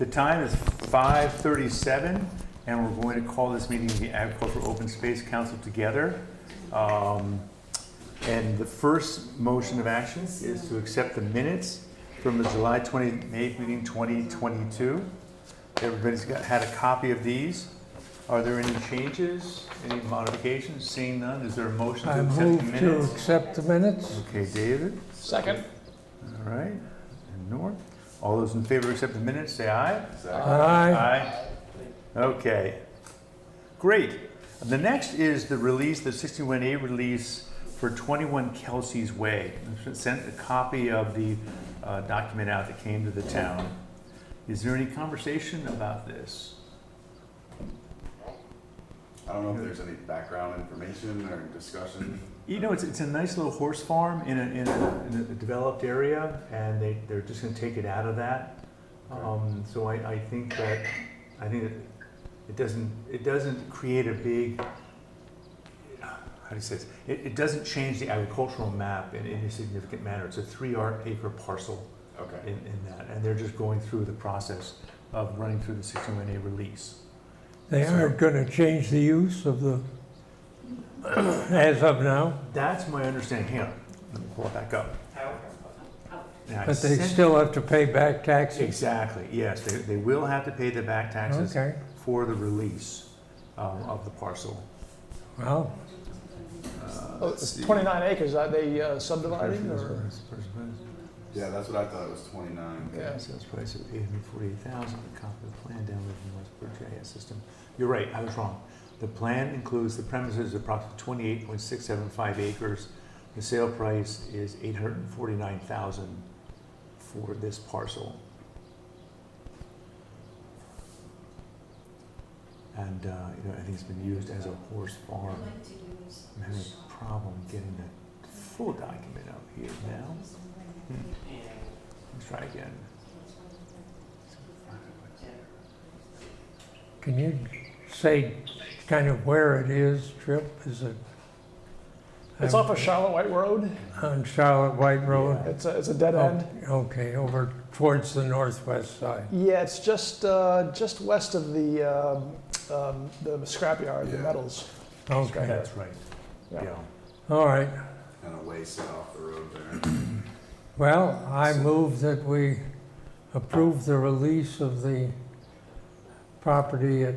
The time is 5:37, and we're going to call this meeting of the Agricultural Open Space Council together. And the first motion of action is to accept the minutes from the July 28th meeting 2022. Everybody's had a copy of these. Are there any changes, any modifications? Seeing none, is there a motion to I accept the move to minutes? accept the minutes. Okay, David. Second. All right, and Norm. All those in favor of accept the minutes, say aye. Aye. Aye. Okay, great. The next is the release, the 61A release for 21 Kelsey's Way. I sent a copy of the document out that came to the town. Is there any conversation about this? I don't know if there's any background information or discussion. You know, it's a nice little horse farm in a developed area, and they're just gonna take it out of that. So I think that it doesn't create a big, how do you say this? It doesn't change the agricultural map in any significant manner. It's a 3-acre parcel Okay. in that, and they're just going through the process of running through the 61A release. They aren't going to change the use of the, as of now, That's my understanding. Hang on, let me pull it back up. And I but they sent- still have to pay back taxes. Exactly, yes, they will have to pay the back taxes Okay, for the release of the parcel. well, Oh, it's 29 acres, are they subdividing or? Yeah, that's what I thought, it was 29. Yeah. Sales price of $848,000, a copy of the plan downloaded from the Westport GIS system. You're right, I was wrong. The plan includes the premises of approximately 28.675 acres. The sale price is $849,000 for this parcel. And, I think it's been used as a horse farm. I'm having a problem getting the full document up here now. Let's try again. can you say kind of where it is, Trip? Is it It's off of Charlotte White Road. on Charlotte White Road? It's a dead end. Okay, over towards the northwest side. Yeah, it's just west of the scrapyard, the Yeah. metals. Okay, That's right, Yeah. yeah. all right. Kind of way set off the road there. Well, I move that we approve the release of the property at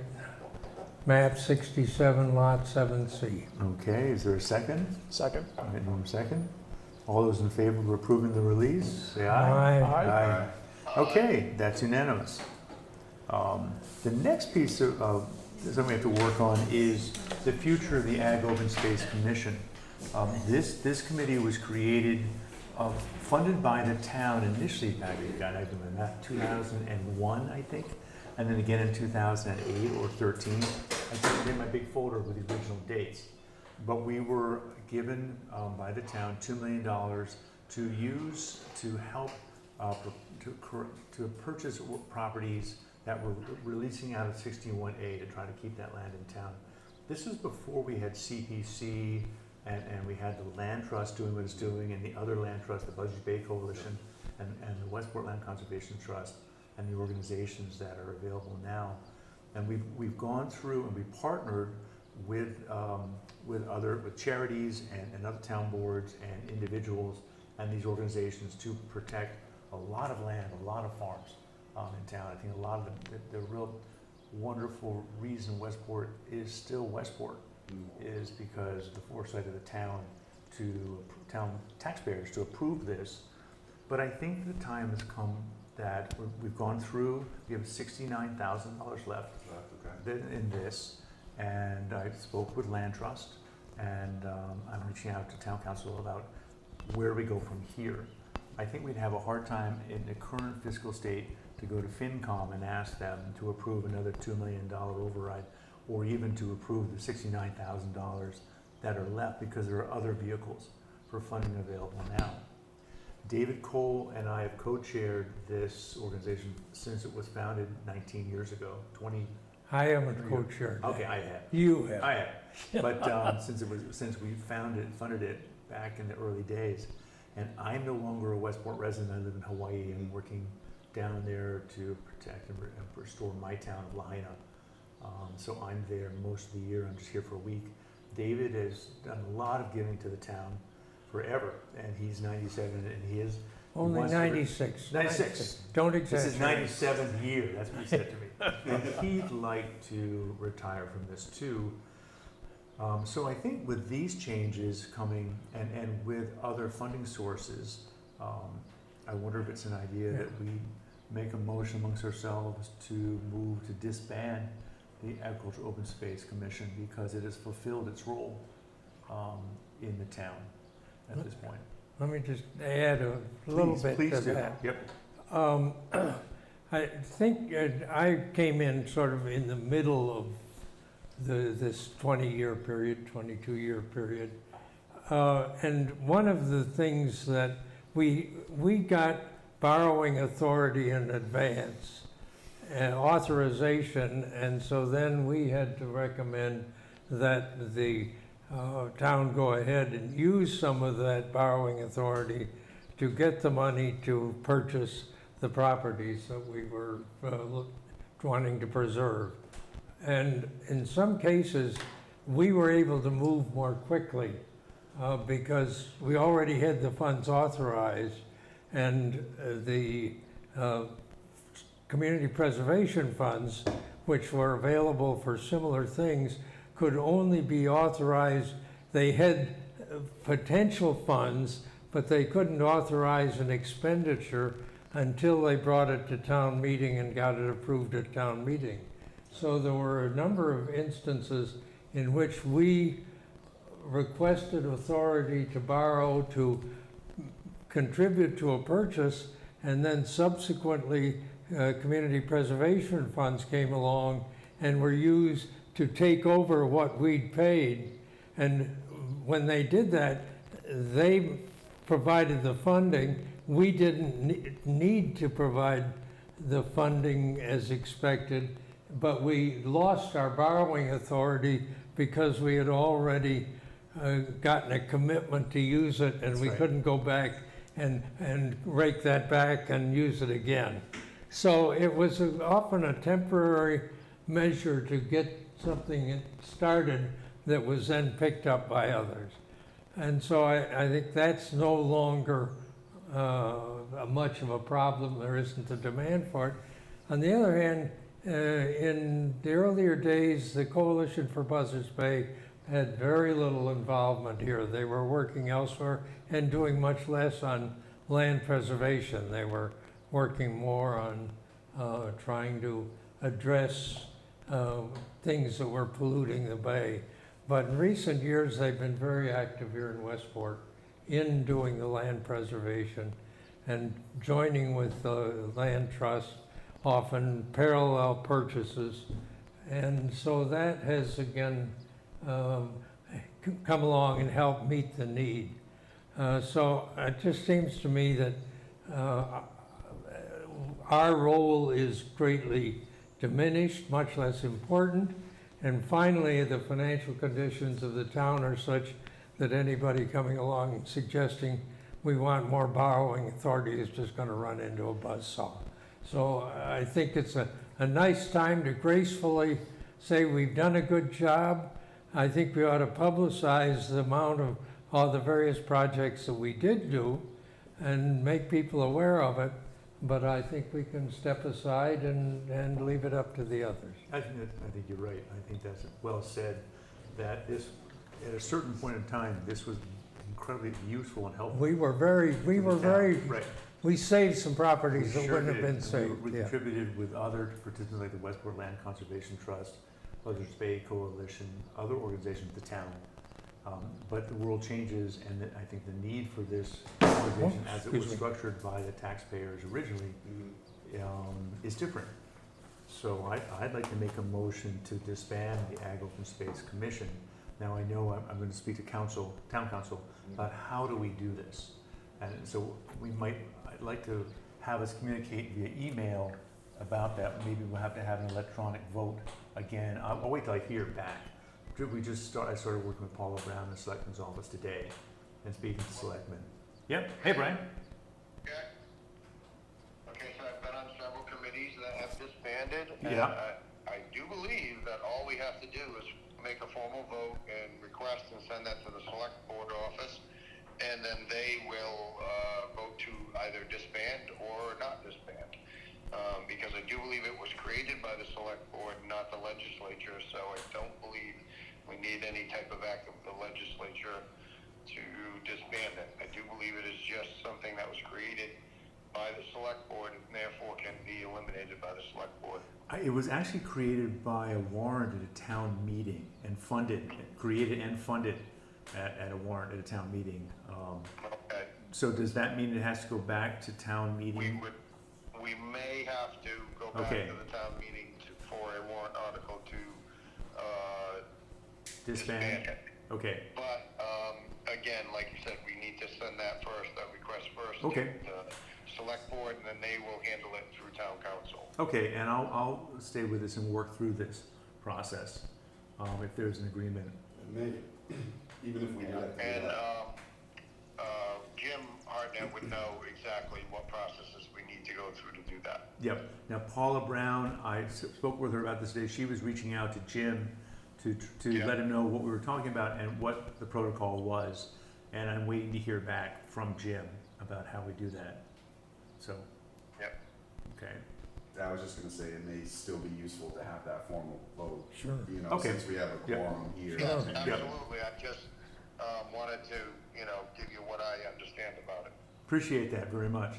map 67, lot 7C. Okay, is there a second? Second. All right, Norm, second. All those in favor of approving the release, say aye. Aye. Okay, that's unanimous. The next piece of something we have to work on is the future of the Ag Open Space Commission. This committee was created, funded by the town initially back in, God, I remember that, 2001, I think, and then again in 2008 or 13. I think in my big folder with the original dates. But we were given by the town $2 million to use to help to purchase properties that were releasing out of 61A to try to keep that land in town. This was before we had CPC and we had the Land Trust doing what it's doing, and the other land trust, the Buzzards Bay Coalition and the Westport Land Conservation Trust, and the organizations that are available now. And we've gone through and we partnered with charities and other town boards and individuals and these organizations to protect a lot of land, a lot of farms in town. I think a lot of the real wonderful reason Westport is still Westport is because of the foresight of the town taxpayers to approve this. But I think the time has come that we've gone through, we have $69,000 left Okay. in this, and I spoke with Land Trust, and I'm reaching out to town council about where we go from here. I think we'd have a hard time in the current fiscal state to go to FinCom and ask them to approve another $2 million override, or even to approve the $69,000 that are left, because there are other vehicles for funding available now. David Cole and I have co-chaired this organization since it was founded 19 years ago, 20. I haven't co-chaired that. Okay, I have. You have. I have. But since we funded it back in the early days, and I'm no longer a Westport resident. I live in Hawaii. I'm working down there to protect and restore my town of Lahaina. So I'm there most of the year. I'm just here for a week. David has done a lot of giving to the town forever, and he's 97, and he is Only wants to 96. 96. Don't This is exaggerate. 97th year. That's what he said to me. And he'd like to retire from this too. So I think with these changes coming and with other funding sources, I wonder if it's an idea that we make a motion amongst ourselves to move to disband the Agricultural Open Space Commission because it has fulfilled its role in the town at this point. Let me just add a little bit Please to do. that. Yep. I think I came in sort of in the middle of this 20-year period, 22-year period. And one of the things that we got borrowing authority in advance, authorization, and so then we had to recommend that the town go ahead and use some of that borrowing authority to get the money to purchase the properties that we were wanting to preserve. And in some cases, we were able to move more quickly because we already had the funds authorized, and the community preservation funds, which were available for similar things, could only be authorized. They had potential funds, but they couldn't authorize an expenditure until they brought it to town meeting and got it approved at town meeting. So there were a number of instances in which we requested authority to borrow to contribute to a purchase, and then subsequently community preservation funds came along and were used to take over what we'd paid. And when they did that, they provided the funding. We didn't need to provide the funding as expected, but we lost our borrowing authority because we had already gotten a commitment to use it, and That's we right. couldn't go back and rake that back and use it again. So it was often a temporary measure to get something started that was then picked up by others. And so I think that's no longer much of a problem. There isn't a demand for it. On the other hand, in the earlier days, the Coalition for Buzzards Bay had very little involvement here. They were working elsewhere and doing much less on land preservation. They were working more on trying to address things that were polluting the bay. But in recent years, they've been very active here in Westport in doing the land preservation and joining with the land trust, often parallel purchases. And so that has again come along and helped meet the need. So it just seems to me that our role is greatly diminished, much less important. And finally, the financial conditions of the town are such that anybody coming along and suggesting we want more borrowing authority is just going to run into a buzzsaw. So I think it's a nice time to gracefully say we've done a good job. I think we ought to publicize the amount of all the various projects that we did do and make people aware of it. But I think we can step aside and leave it up to the others. I think you're right. I think that's well said, that this, at a certain point in time, this was incredibly useful and helpful. We saved some properties that wouldn't have been saved. We Yeah. contributed with other participants like the Westport Land Conservation Trust, Buzzards Bay Coalition, other organizations, the town. But the world changes, and I think the need for this organization, as it was excuse me. structured by the taxpayers originally, is different. So I'd like to make a motion to disband the Ag Open Space Commission. Now I know I'm going to speak to town council about how do we do this, and so I'd like to have us communicate via email about that. Maybe we'll have to have an electronic vote again. I'll wait till I hear back. I started working with Paula Brown in the Selectman's office today and speaking to selectmen. Yep. Hey, Brian. Okay, so I've been on disbanded. And Yeah. I do believe that all we have to do is make a formal vote and request and send that to the select board office, and then they will vote to either disband or not disband. Because I do believe it was created by the select board, not the legislature, so I don't believe we need any type of act of the legislature to disband it. I do believe it is just something that was created by the select board and therefore can be eliminated by the select board. It was actually created by a warrant at a town meeting and funded, created and funded at a warrant at a town meeting. Okay. So does that mean it has to go back to town meeting? We may have to go back Okay. to the town meeting for a warrant article to Disband? it. Okay, But, again, like you said, we need to send that first, that request first Okay. to the select board, and then they will handle it through town council. okay, and I'll stay with this and work through this process, if there's an agreement. Maybe, even if we do have to do And, that. Jim Hartnett would know exactly what processes we need to go through to do that. Yep. Now Paula Brown, I spoke with her about this today. She was reaching out to Jim to Yeah. let him know what we were talking about and what the protocol was. And I'm waiting to hear back from Jim about how we do that. So, Yep. okay. I was just gonna say, it may still be useful to have that formal vote, Sure. you know, Okay. since we have a Yep. quorum here. Sure. Absolutely, I just, wanted to, give you what I understand about it. Appreciate that very much.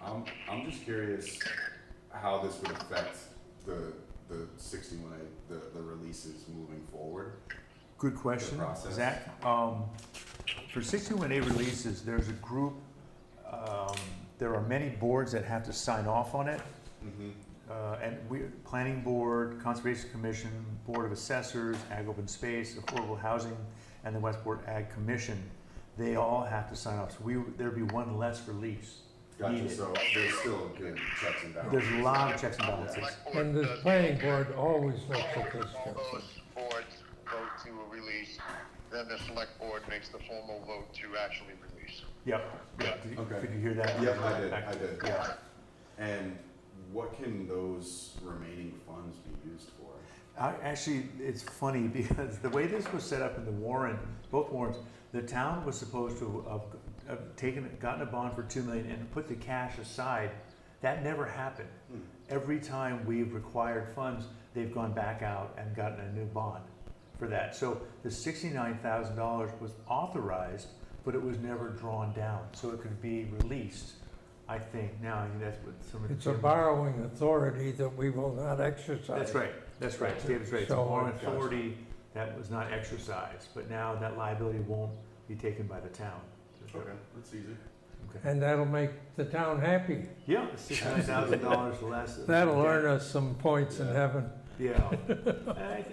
I'm just curious how this would affect the 61A, the releases moving forward. Good question, The process. Zach. For 61A releases, there's a group, there are many boards that have to sign off on it. Mm-hmm. And Planning Board, Conservation Commission, Board of Assessors, Ag Open Space, Affordable Housing, and the Westport Ag Commission, they all have to sign off. So there'd be one less release Gotcha, needed. so there's still good checks and balances. There's a lot of checks and balances. Select board And the does- planning board always looks at this All stuff. those boards vote to a release, then the select board makes the formal vote to actually release. Yep. Okay. Could you hear that? Yep, I did. Yeah. And what can those remaining funds be used for? Actually, it's funny because the way this was set up in the warrant, both warrants, the town was supposed to have gotten a bond for $2 million and put the cash aside. That never happened. Every time we've required funds, they've gone back out and gotten a new bond for that. So the $69,000 was authorized, but it was never drawn down, so it could be released. I think now, I think that's what some of the. It's a borrowing authority that we will not exercise. That's right, David's right, it's a So- warrant authority that was not exercised, but now that liability won't be taken by the town. Okay, that's easy. Okay. And that'll make the town happy. Yeah, $69,000 less. That'll earn us some points in Yeah. heaven. Yeah,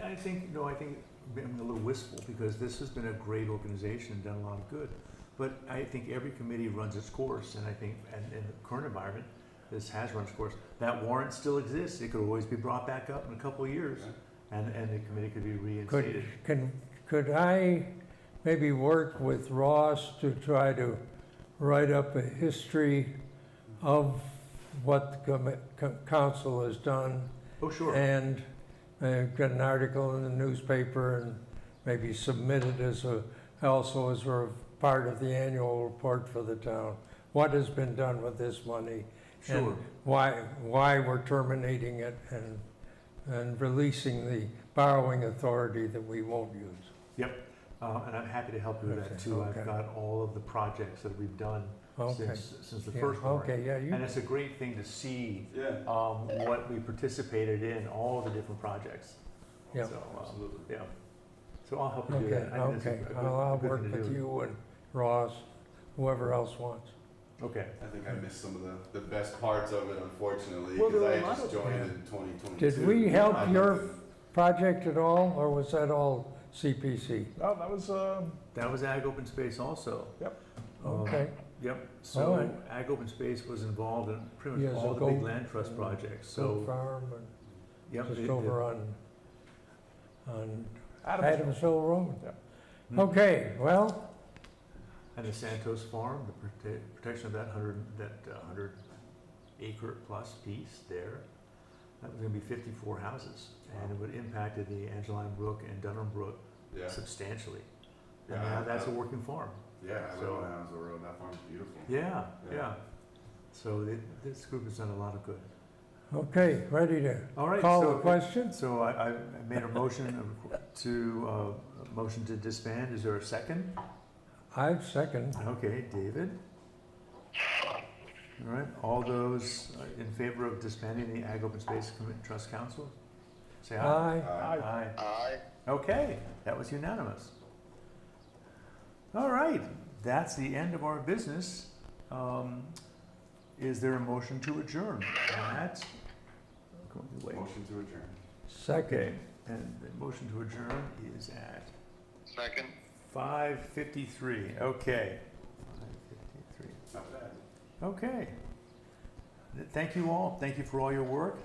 I think, I'm a little wistful, because this has been a great organization, done a lot of good. But I think every committee runs its course, and I think, and in the current environment, this has run its course. That warrant still exists, it could always be brought back up in a couple of years, and the committee could be reinstated. Could I maybe work with Ross to try to write up a history of what the council has done? Oh, sure. And get an article in the newspaper and maybe submit it also as a part of the annual report for the town. What has been done with this money? Sure. And why we're terminating it and releasing the borrowing authority that we won't use. Yep, and I'm happy to help you with that Okay, too. okay. I've got all of the projects that we've done Okay. since the Yeah, first warrant. okay, yeah, And it's a great thing to see Yeah, what we participated in, all the different projects. Yeah. So, absolutely. yeah. So I'll help you do Okay, that. I think that's okay. a good- I'll good work thing to with do. you and Ross, whoever else wants. Okay. I think I missed some of the best parts of it, unfortunately, Well, because there I were a had lot just of- joined yeah. in 2022. Did we help I your didn't- project at all, or was that all CPC? Oh, that was, That was Ag Open Space also. Okay, Yep, All so right. Ag Open Space was involved in pretty much Yes, all a the big goat- land trust projects, Goat so. Farm and Yep, just the- over on Adams. Adamsville Road. Mhm. Okay, well, And the Santos Farm, the protection of that 100 acre plus piece there. That was gonna be 54 houses, and it would have impacted the Angeline Brook and Dunham Brook Yeah, substantially. And Yeah, now that's a I- working farm. yeah, I live So- on Adamsville Road, that farm's beautiful. Yeah, Yeah. yeah. So this group has done a lot of good. Okay, ready to All right, call so- the question? So I made a motion motion to disband. Is there a second? I second. Okay, David. All right, all those in favor of disbanding the Ag Open Space Trust Council? Say aye. Aye. Aye. Aye. Okay, that was unanimous. All right, that's the end of our business. Is there a motion to adjourn? Matt? Wait. Motion to adjourn. Second. Okay, and the motion to adjourn is at Second. 5:53. Okay. 5:53. Not bad. Okay. Thank you all. Thank you for all your work.